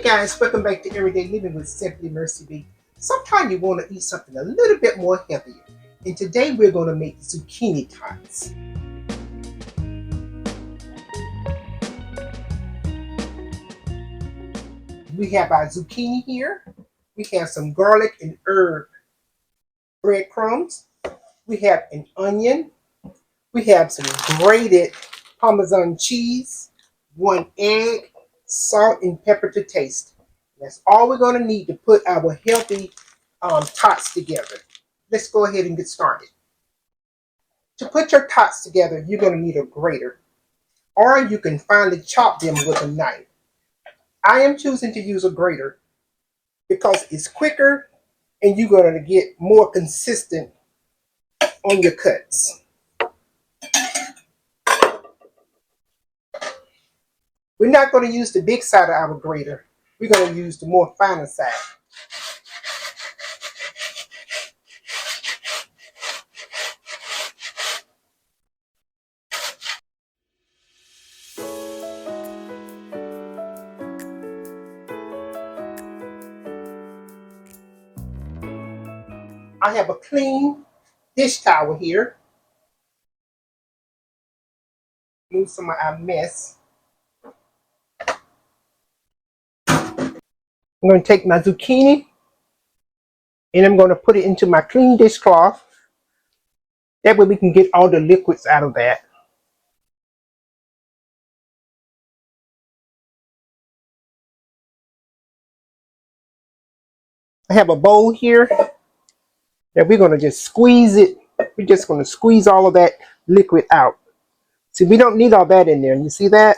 guys, welcome back to Everyday Living with Simply Mercy B. Sometimes you want to eat something a little bit more healthier. And today we're going to make zucchini tots. We have our zucchini here. We have some garlic and herb breadcrumbs. We have an onion. We have some grated Parmesan cheese, 1 egg, salt and pepper to taste. That's all we're going to need to put our healthy tots together. Let's go ahead and get started. To put your tots together, you're going to need a grater, or you can finely chop them with a knife. I am choosing to use a grater because it's quicker and you're going to get more consistent on your cuts. We're not going to use the big side of our grater. We're going to use the more finer side. I have a clean dish towel here. Move some of our mess. I'm going to take my zucchini and I'm going to put it into my clean dishcloth. That way we can get all the liquids out of that. I have a bowl here that we're going to just squeeze it. We're just going to squeeze all of that liquid out. See, we don't need all that in there. You see that?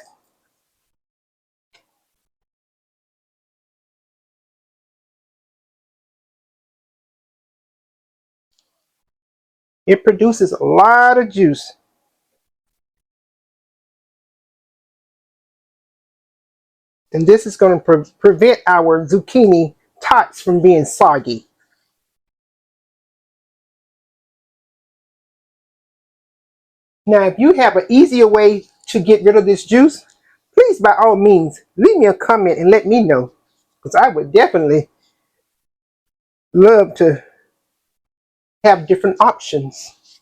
It produces a lot of juice. And this is going to prevent our zucchini tots from being soggy. Now, if you have an easier way to get rid of this juice, please, by all means, leave me a comment and let me know. Because I would definitely love to have different options.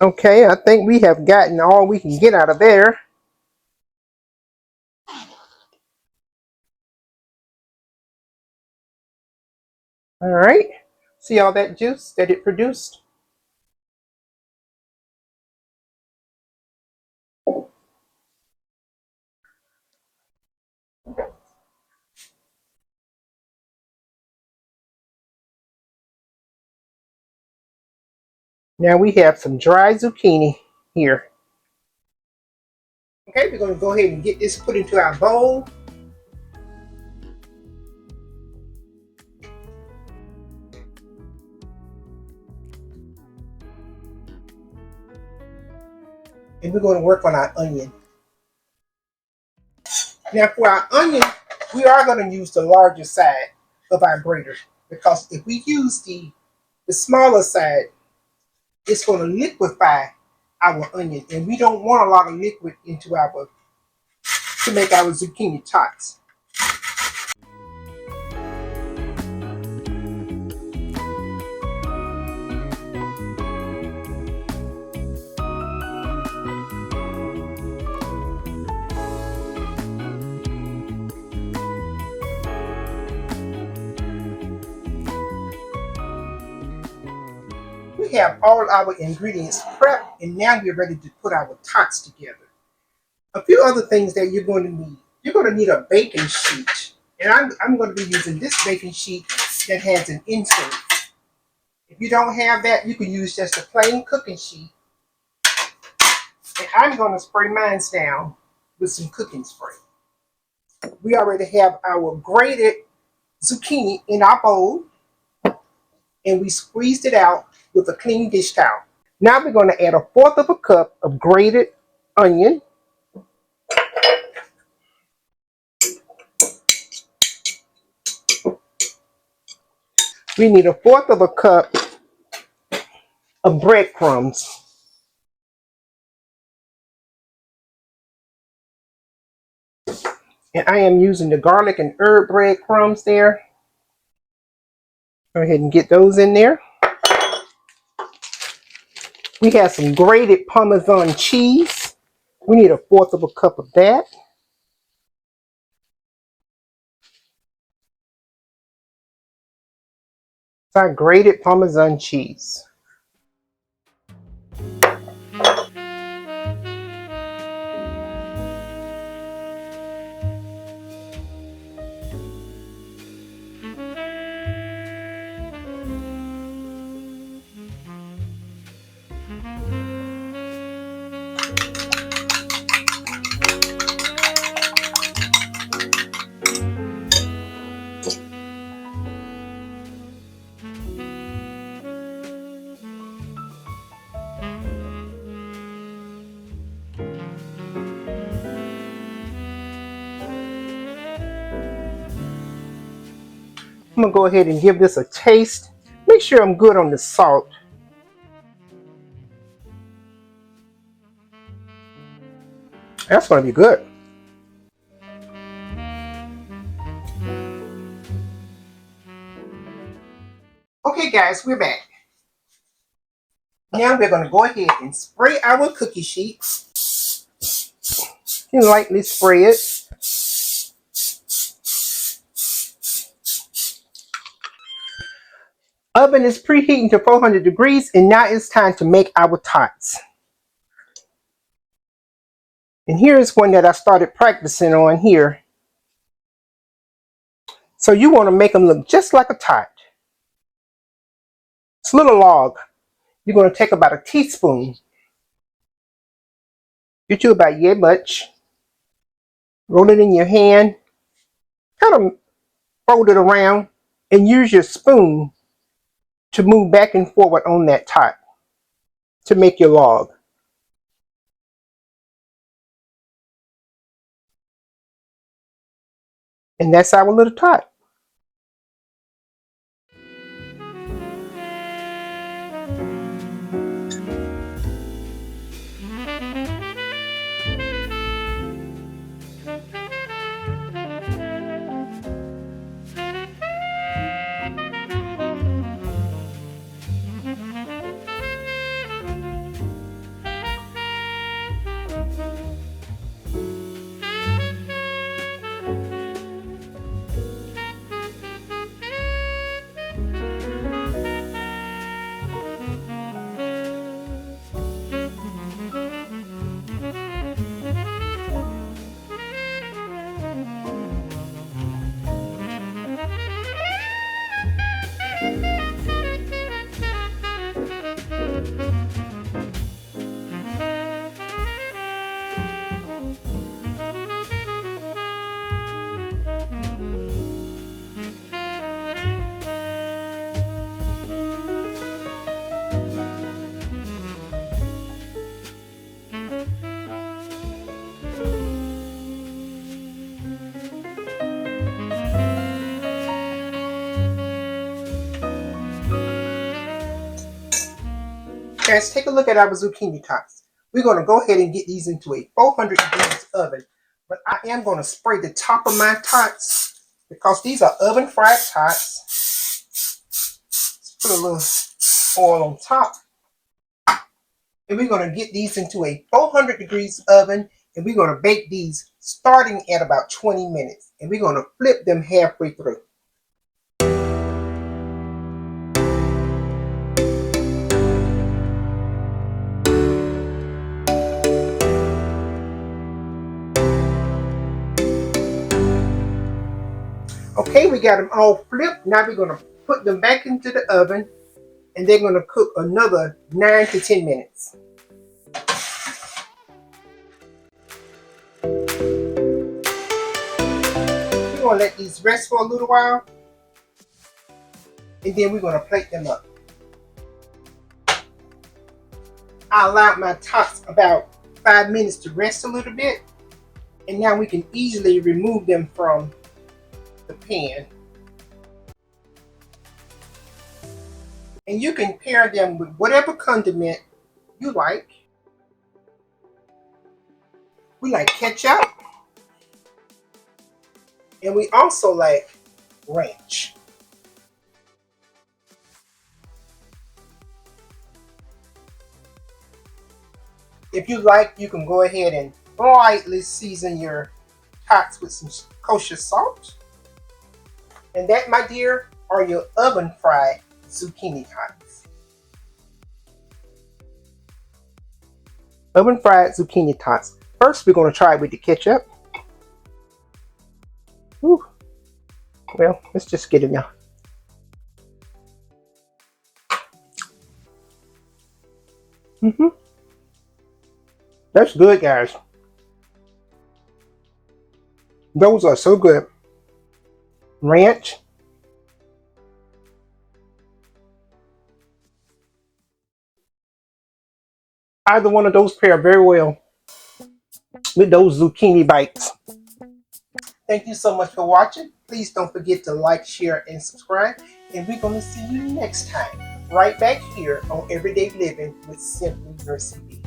Okay, I think we have gotten all we can get out of there. All right, see all that juice that it produced? Now we have some dry zucchini here. Okay, we're going to go ahead and get this put into our bowl. And we're going to work on our onion. Now for our onion, we are going to use the larger side of our grater, because if we use the smaller side, it's going to liquefy our onion, and we don't want a lot of liquid into our to make our zucchini tots. We have all our ingredients prepped, and now we're ready to put our tots together. A few other things that you're going to need. You're going to need a baking sheet, and I'm going to be using this baking sheet that has an insert. If you don't have that, you can use just a plain cooking sheet. And I'm going to spray mine down with some cooking spray. We already have our grated zucchini in our bowl, and we squeezed it out with a clean dish towel. Now we're going to add 1/4 cup of grated onion. We need 1/4 cup of breadcrumbs. And I am using the garlic and herb breadcrumbs there. Go ahead and get those in there. We have some grated Parmesan cheese. We need 1/4 of a cup of that. It's our grated Parmesan cheese. I'm gonna go ahead and give this a taste. Make sure I'm good on the salt. That's gonna be good. Okay guys, we're back. Now we're gonna go ahead and spray our cookie sheets. You lightly spray it. Oven is preheating to 400 degrees and now it's time to make our tots. And here's one that I started practicing on here. So you want to make them look just like a tot. It's a little log. You're going to take about a teaspoon. Get you about yay much. Roll it in your hand. Kind of fold it around and use your spoon to move back and forward on that tot to make your log. And that's our little tot. Guys, take a look at our zucchini tots. We're going to go ahead and get these into a 400 degrees oven. But I am going to spray the top of my tots because these are oven fried tots. Let's put a little oil on top. And we're going to get these into a 400 degrees oven. And we're going to bake these starting at about 20 minutes. And we're going to flip them halfway through. Okay, we got them all flipped. Now we're going to put them back into the oven and they're going to cook another 9 to 10 minutes. We're going to let these rest for a little while and then we're going to plate them up. I allowed my tots about 5 minutes to rest a little bit and now we can easily remove them from the pan. And you can pair them with whatever condiment you like. We like ketchup, And we also like ranch. If you like, you can go ahead and lightly season your tots with some kosher salt. And that, my dear, are your oven fried zucchini tots. Oven fried zucchini tots. First, we're going to try it with the ketchup. Whew. Well, let's just get it now. That's good, guys. Those are so good. Ranch. Either one of those pair very well with those zucchini bites. Thank you so much for watching. Please don't forget to like, share, and subscribe. And we're going to see you next time, right back here on Everyday Living with Simply Mercy B.